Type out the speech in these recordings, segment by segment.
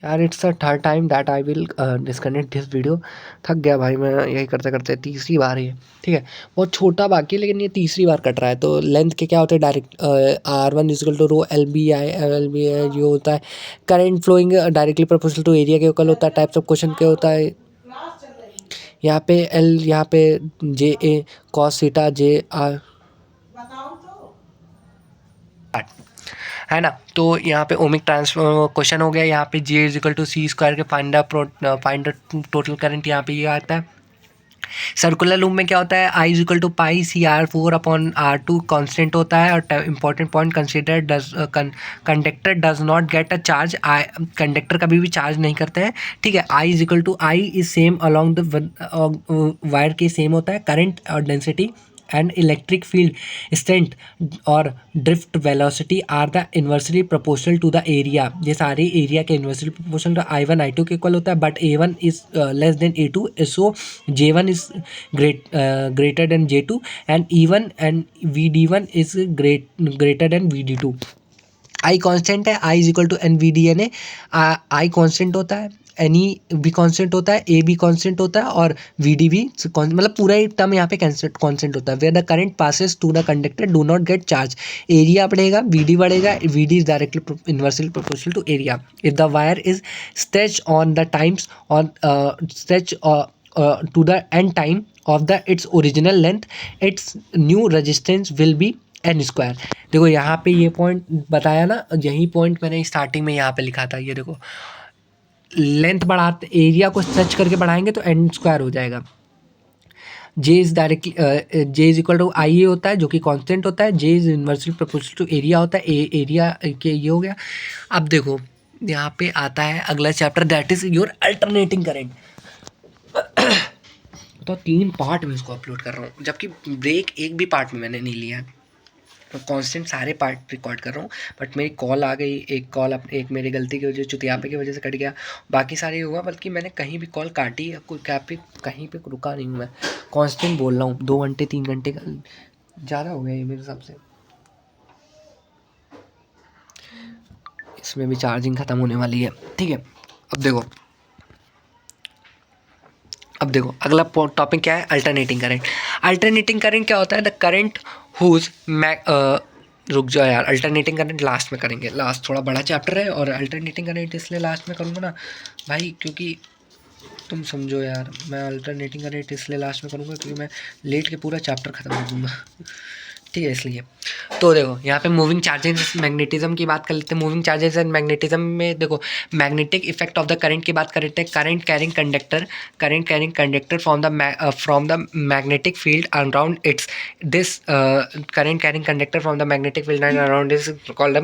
यार it's the third time that I will disconnect this video. थक गया भाई मैं यही करते करते, तीसरी बार है। ठीक है, बहुत छोटा बाकी है लेकिन ये तीसरी बार कट रहा है। तो लेंथ के क्या होते हैं, direct R1 is equal to rho L B I जो होता है current flowing directly proportional to area के इक्वल होता है। टाइप्स ऑफ क्वेश्चन क्या होता है यहाँ पे एल, यहाँ पे जे ए कॉस थीटा जे आर है ना। तो यहाँ पे ओमिक ट्रांसफर क्वेश्चन हो गया। यहाँ पे J is equal to C square के फाइंड द टोटल करंट, यहाँ पे ये आता है। सर्कुलर लूप में क्या होता है, I is equal to pi C R 4/R2 constant होता है। और important point consider does conductor does not get a charge, conductor कभी भी चार्ज नहीं करते हैं। ठीक है, I is equal to I is same along the wire के सेम होता है। करंट और density and electric field strength और drift velocity are the inversely proportional to the area. ये सारे एरिया के इन्वर्सली प्रोपोर्शनल I1 I2 के इक्वल होता है। But A1 is less than A2, so J1 is greater than J2 and E1 and VD1 is greater than VD2। I constant है, I is equal to N V D N A. I constant होता है, N E भी constant होता है, ए भी constant होता है और वी डी भी मतलब पूरा ही टर्म यहाँ पे कांस्टेंट होता है। Where the current passes to the conductor do not get charge, area बढ़ेगा, वी डी बढ़ेगा, V D is directly inversely proportional to area. If the wire is stretch on the times on stretch to the end time of the its original length, its new resistance will be n square. देखो यहाँ पे ये point बताया ना, यही point मैंने starting में यहाँ पे लिखा था। ये देखो लेंथ बढ़ाते, एरिया को स्ट्रेच करके बढ़ाएंगे तो n स्क्वायर हो जाएगा। J is directly J is equal to I A होता है जो कि कांस्टेंट होता है। J is inversely proportional to area होता है, एरिया के ये हो गया। अब देखो यहाँ पे आता है अगला chapter, that is your alternating current. तो 3 पार्ट में इसको अपलोड कर रहा हूँ, जबकि ब्रेक एक भी पार्ट में मैंने नहीं लिया है। तो कांस्टेंट सारे पार्ट रिकॉर्ड कर रहा हूँ। बट मेरी कॉल आ गई, एक कॉल एक मेरी गलती की वजह से, चुतियापे की वजह से कट गया। बाकी सारे हुआ, बल्कि मैंने कहीं भी कॉल काटी या कोई क्या पे कहीं पे रुका नहीं हूँ। मैं कांस्टेंट बोल रहा हूँ, 2 घंटे 3 घंटे का ज़्यादा हो गया ये मेरे हिसाब से। इसमें भी चार्जिंग ख़त्म होने वाली है। ठीक है, अब देखो अगला टॉपिक क्या है, अल्टरनेटिंग करंट। अल्टरनेटिंग करंट क्या होता है, द करंट हुज रुक जाओ यार, अल्टरनेटिंग करंट लास्ट में करेंगे। लास्ट थोड़ा बड़ा चैप्टर है और अल्टरनेटिंग करंट इसलिए लास्ट में करूँगा ना भाई, क्योंकि तुम समझो यार, मैं अल्टरनेटिंग करंट इसलिए लास्ट में करूँगा क्योंकि मैं लेट के पूरा चैप्टर ख़त्म कर दूँगा। ठीक है, इसलिए। तो देखो यहाँ पे मूविंग चार्जेस मैग्नेटिज्म की बात कर लेते हैं। मूविंग चार्जेस एंड मैग्नेटिज्म में देखो magnetic effect of the current की बात कर लेते हैं। Current carrying conductor from the magnetic field around its, this current carrying conductor from the magnetic field around is called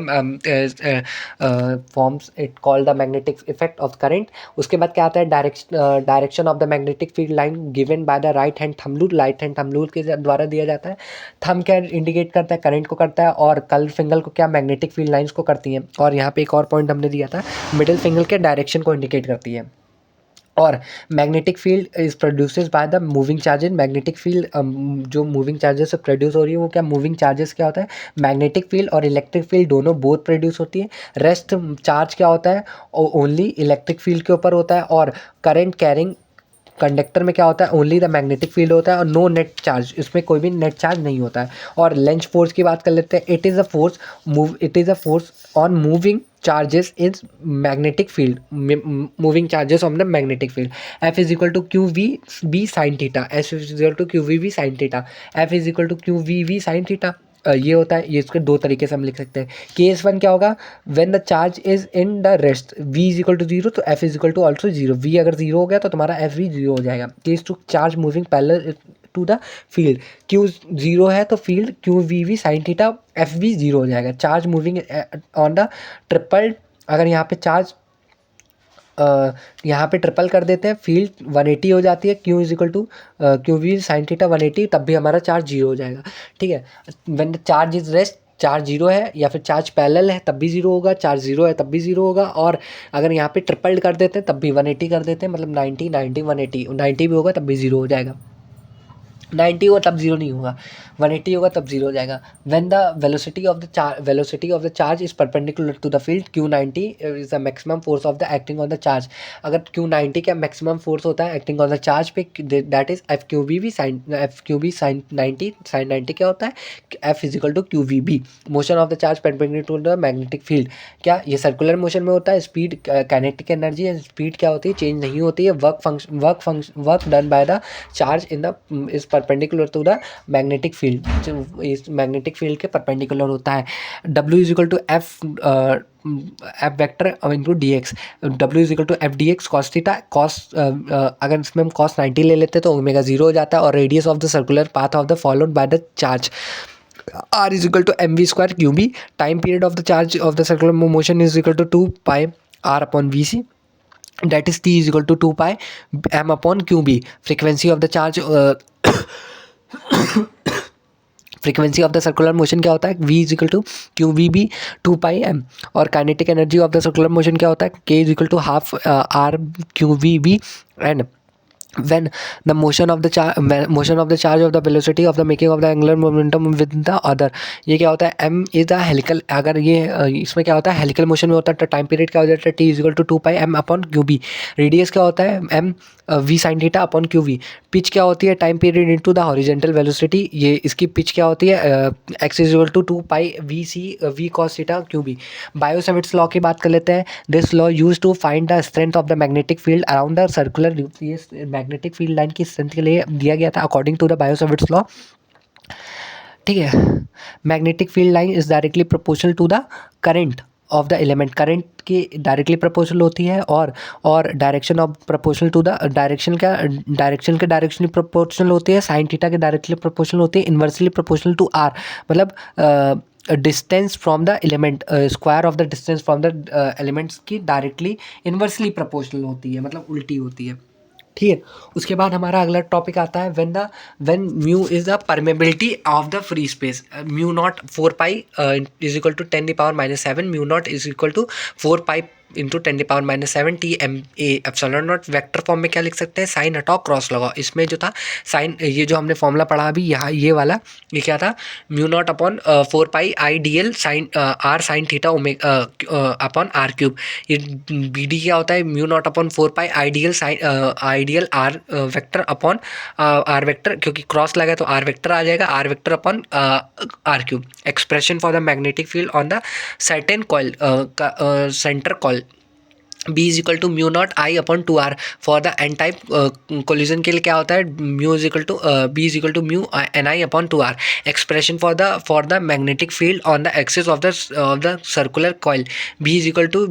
forms it called the magnetic effect of current. उसके बाद क्या आता है, direction of the magnetic field line given by the right hand thumb rule. Right hand thumb rule के द्वारा दिया जाता है। थंब क्या इंडिकेट करता है, करंट को करता है, और कल फिंगर को क्या, मैग्नेटिक फील्ड लाइंस को करती हैं। और यहाँ पे एक और पॉइंट हमने दिया था, मिडिल फिंगर के डायरेक्शन को इंडिकेट करती है। और magnetic field is produces by the moving charges. Magnetic field जो मूविंग चार्जेस से प्रोड्यूस हो रही है वो क्या, मूविंग चार्जेस क्या होता है, मैग्नेटिक फील्ड और इलेक्ट्रिक फील्ड दोनों बोथ प्रोड्यूस होती है। रेस्ट चार्ज क्या होता है, ओनली इलेक्ट्रिक फील्ड के ऊपर होता है। और करंट कैरिंग कंडक्टर में क्या होता है, ओनली द मैग्नेटिक फील्ड होता है और नो नेट चार्ज, इसमें कोई भी नेट चार्ज नहीं होता है। और लेंज फोर्स की बात कर लेते हैं। It is a force on moving charges is magnetic field, moving charges on the magnetic field. F is equal to Q V B sine theta, F is equal to Q V B sine theta, F is equal to Q V V sine theta. ये होता है, ये इसके 2 तरीके से हम लिख सकते हैं। केस 1 क्या होगा, when the charge is in the rest, v is equal to 0 तो f is equal to also 0। v अगर 0 हो गया तो तुम्हारा f भी 0 हो जाएगा। Case 2, charge moving parallel to the field, q 0 है तो field q v v sine theta f भी 0 हो जाएगा। Charge moving on the triple, अगर यहाँ पे चार्ज यहाँ पे ट्रिपल कर देते हैं, फील्ड 180 हो जाती है। Q is equal to Q V sine theta 180, तब भी हमारा चार्ज 0 हो जाएगा। ठीक है, when the charge is rest, charge 0 है या फिर चार्ज पैरेलल है तब भी 0 होगा, चार्ज 0 है तब भी 0 होगा। और अगर यहाँ पे ट्रिपल कर देते हैं तब भी 180 कर देते हैं, मतलब 90 90 180, 90 भी होगा तब भी 0 हो जाएगा। 90 होगा तब जीरो नहीं होगा, 180 होगा तब जीरो हो जाएगा। When the velocity of the charge is perpendicular to the field Q90 is the maximum force of the acting on the charge. अगर Q90 का मैक्सिमम फोर्स होता है एक्टिंग ऑन द चार्ज पे, दैट इज FQB sin 90 क्या होता है, F is equal to QVB। Motion of the charge perpendicular to the magnetic field, क्या ये सर्कुलर मोशन में होता है। स्पीड काइनेटिक एनर्जी है, स्पीड क्या होती है, चेंज नहीं होती है। Work done by the charge in the is perpendicular to the magnetic field, इस मैग्नेटिक फील्ड के परपेंडिकुलर होता है। W is equal to F vector into D X, W is equal to F D X cos theta. अगर इसमें हम cos 90 ले लेते हैं तो ओमेगा 0 हो जाता है। और radius of the circular path of the followed by the charge R is equal to mv square QB। Time period of the charge of the circular motion is equal to 2 pi R upon VC, that is T is equal to 2 pi m upon QB। frequency of the charge frequency of the circular motion क्या होता है, V is equal to QVB 2 pi m। और kinetic energy of the circular motion क्या होता है, K is equal to half R QVB। And when the motion of the charge of the velocity of the making of the angular momentum with the other, ये क्या होता है, m is the helical। अगर ये इसमें क्या होता है, हेलिकल मोशन में होता है तो टाइम पीरियड क्या हो जाता है, T is equal to 2 pi m upon QB। Radius क्या होता है, m V sine theta upon QV। Pitch क्या होती है, time period into the horizontal velocity, ये इसकी पिच क्या होती है, x is equal to 2 pi V cos theta QB। Biot Savart's law की बात कर लेते हैं। This law use to find the strength of the magnetic field around the circular loop. ये मैग्नेटिक फील्ड लाइन की स्ट्रेंथ के लिए दिया गया था according to the Biot Savart's law. ठीक है, magnetic field line is directly proportional to the current of the element, current की डायरेक्टली प्रोपोर्शनल होती है। और direction of proportional to the direction के डायरेक्शनली प्रोपोर्शनल होती है। साइन थीटा के डायरेक्टली प्रोपोर्शनल होती है। इन्वर्सली प्रोपोर्शनल टू R, मतलब distance from the element, square of the distance from the elements की डायरेक्टली इन्वर्सली प्रोपोर्शनल होती है, मतलब उल्टी होती है। ठीक है, उसके बाद हमारा अगला टॉपिक आता है when mu is the permeability of the free space. Mu naught 4 pi is equal to 10⁻⁷ mu naught is equal to 4 pi into 10⁻⁷ TMA epsilon naught. Vector form में क्या लिख सकते हैं, साइन हटाओ क्रॉस लगाओ। इसमें जो था साइन, ये जो हमने फॉर्मूला पढ़ा अभी यहाँ ये वाला, ये क्या था, mu naught upon 4 pi IDL sine R sine theta upon R cube. ये BD क्या होता है, mu naught upon 4 pi ideal R vector upon R vector, क्योंकि क्रॉस लगा तो R वेक्टर आ जाएगा, R vector upon R cube. Expression for the magnetic field on the certain coil, centre coil. B is equal to mu naught I upon 2R। For the N type collision के लिए क्या होता है, mu is equal to B is equal to mu NI upon 2R। Expression for the magnetic field on the axis of the circular coil, B is equal to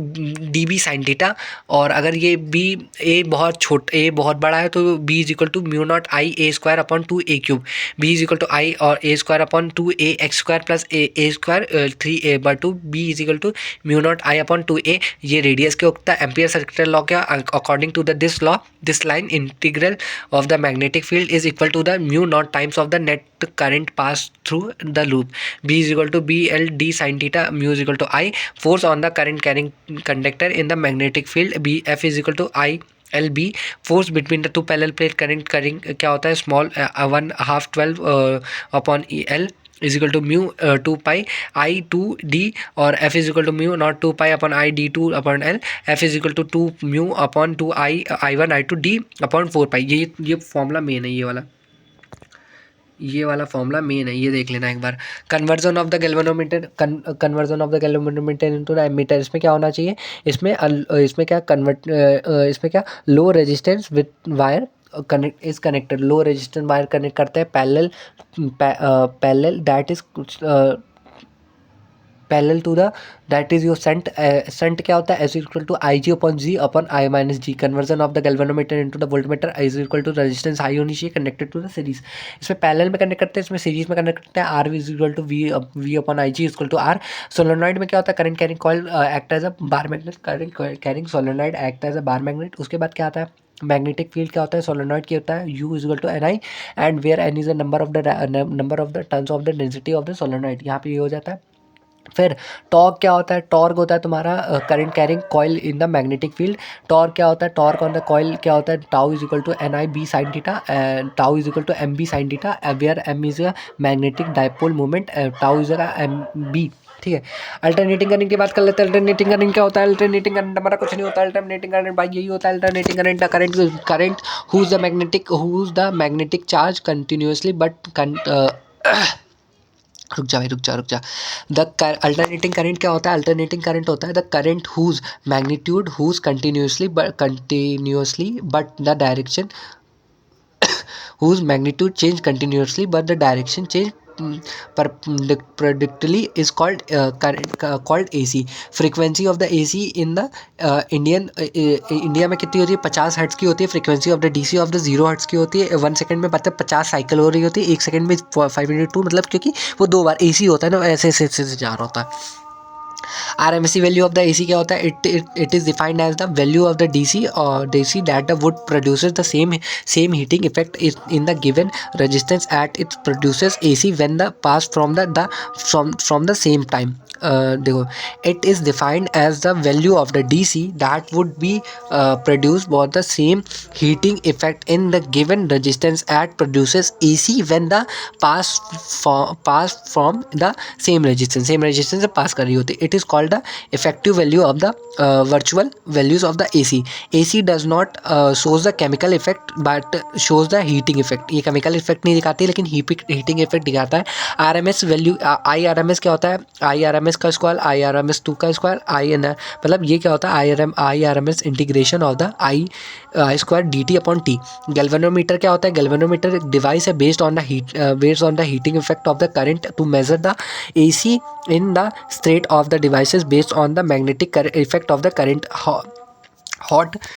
DB sine theta. और अगर ये A बहुत बड़ा है तो B is equal to mu naught I A square upon 2A cube. B is equal to I और A square upon 2A x square plus A square 3A/2। B is equal to mu naught I upon 2A। ये radius के होता है। Ampere circular law क्या, according to the this law this line integral of the magnetic field is equal to the mu naught times of the net current pass through the loop. B is equal to BLD sine theta, mu is equal to I। Force on the current carrying conductor in the magnetic field, B F is equal to ILB। Force between the two parallel plate current carrying क्या होता है, small 1/2 12 upon L is equal to mu 2 pi I2D। और F is equal to mu naught 2 pi upon ID2 upon L। F is equal to 2 mu upon 2 I1 I2 D upon 4 pi. ये formula main है, ये वाला formula main है, ये देख लेना एक बार। Conversion of the galvanometer into the ammeter, इसमें क्या होना चाहिए, इसमें क्या low resistance with wire connected, low resistance wire connect करते हैं parallel that is parallel to the that is your shunt क्या होता है, एस इक्वल टू IG अपॉन G अपॉन I minus G। Conversion of the galvanometer into the voltmeter is equal to resistance high होनी चाहिए connected to the series. इसमें parallel में connect करते हैं, इसमें सीरीज में कनेक्ट करते हैं। R is equal to V upon IG equal to R। Solenoid में क्या होता है, current carrying coil act as a bar magnet, current carrying solenoid act as a bar magnet. उसके बाद क्या आता है, मैग्नेटिक फील्ड क्या होता है, सोलेनॉइड की होता है U is equal to NI and where N is the number of the turns of the density of the solenoid. यहाँ पे ये हो जाता है फिर टॉर्क क्या होता है? टॉर्क होता है तुम्हारा current carrying coil in the magnetic field. Torque क्या होता है? टॉर्क ऑन द कॉइल क्या होता है? Tau is equal to N I B sine theta, tau is equal to M B sine theta, where M is a magnetic dipole moment, tau is a M B. ठीक है। Alternating current की बात कर लेते हैं। Alternating current क्या होता है? अल्टरनेटिंग करंट हमारा कुछ नहीं होता। अल्टरनेटिंग करंट भाई यही होता है। Alternating current current whose the magnetic charge continuously but रुक जा। द अल्टरनेटिंग करंट क्या होता है? अल्टरनेटिंग करंट होता है the current whose magnitude whose continuously but the direction whose magnitude change continuously but the direction change predictably is called AC. Frequency of the AC in the India में कितनी होती है? 50 hertz की होती है। Frequency of the DC of the 0 hertz की होती है। 1 सेकंड में मतलब 50 साइकिल हो रही होती है, 1 सेकंड में 502, मतलब क्योंकि वो 2 बार AC होता है ना, ऐसे ऐसे ऐसे जा रहा होता है। RMSE value of the AC क्या होता है? It is defined as the value of the DC और DC that would produces the same heating effect in the given resistance at it produces AC when the pass from the same time. देखो, it is defined as the value of the DC that would be produce for the same heating effect in the given resistance at produces AC when the pass from the same resistance से पास कर रही होती है। It is called the effective value of the virtual values of the AC. AC does not shows the chemical effect but shows the heating effect. ये chemical effect नहीं दिखाती लेकिन heating effect दिखाता है। RMS वैल्यू IRMS क्या होता है? IRMS का स्क्वायर, IRMS 2 का स्क्वायर, मतलब ये क्या होता है? IRMS integration of the I square DT upon T। Galvanometer क्या होता है? गैल्वेनोमीटर एक डिवाइस है based on the heating effect of the current to measure the AC in the state of the devices based on the magnetic effect of the current. Hot